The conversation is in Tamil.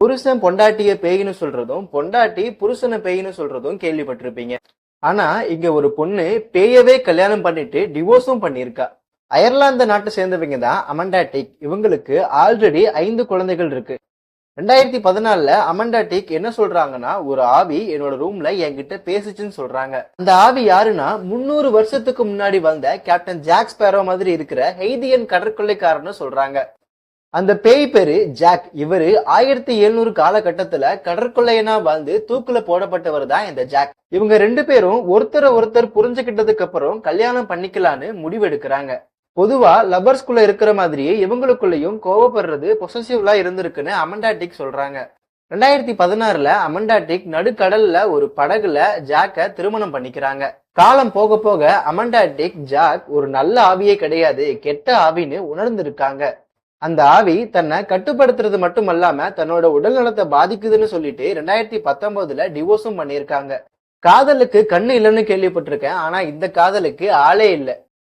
புருஷன் பொண்டாட்டிய பேயின்னு சொல்றதும், பொண்டாட்டி புருஷனை பேயின்னு சொல்றதும் கேள்விப்பட்டிருப்பீங்க. ஆனா இங்க ஒரு பொண்ணு பேயவே கல்யாணம் பண்ணிட்டு டிவோர்ஸும் பண்ணியிருக்கா. அயர்லாந்து நாட்டை சேர்ந்தவங்க தான் அமண்டா டிக். இவங்களுக்கு ஆல்ரெடி 5 குழந்தைகள் இருக்கு. 2014ல அமண்டா டிக் என்ன சொல்றாங்கன்னா, ஒரு ஆவி என்னோட ரூம்ல என்கிட்ட பேசுச்சுன்னு சொல்றாங்க. அந்த ஆவி யாருன்னா 300 வருஷத்துக்கு முன்னாடி வந்த கேப்டன் ஜாக் ஸ்பேரோ மாதிரி இருக்கிற ஹெய்தியன் கடற்கொள்ளைக்காரன்னு சொல்றாங்க. அந்த பேய் பேரு ஜாக். இவரு 1700 காலகட்டத்துல கடற்கொள்ளையனா வாழ்ந்து தூக்குல போடப்பட்டவர் தான் இந்த ஜாக். இவங்க 2 பேரும் ஒருத்தரை ஒருத்தர் புரிஞ்சுக்கிட்டதுக்கு அப்புறம் கல்யாணம் பண்ணிக்கலான்னு முடிவெடுக்கிறாங்க. பொதுவா லவர்ஸ்குள்ள இருக்கிற மாதிரியே இவங்களுக்குள்ளயும் கோவப்படுறது பொசசிவ்லா இருந்திருக்குன்னு அமண்டா டிக் சொல்றாங்க. 2016ல அமண்டா டிக் நடுக்கடல்ல ஒரு படகுல ஜாக்க திருமணம் பண்ணிக்கிறாங்க. காலம் போக போக அமண்டா டிக் ஜாக் ஒரு நல்ல ஆவியே கிடையாது, கெட்ட ஆவின்னு உணர்ந்திருக்காங்க. அந்த ஆவி தன்னை கட்டுப்படுத்துறது மட்டும் அல்லாம தன்னோட உடல் நலத்தை பாதிக்குதுன்னு சொல்லிட்டு 2019ல டிவோர்ஸும் பண்ணியிருக்காங்க. காதலுக்கு கண்ணு இல்லைன்னு கேள்விப்பட்டிருக்கேன். ஆனா இந்த காதலுக்கு ஆளே இல்லை.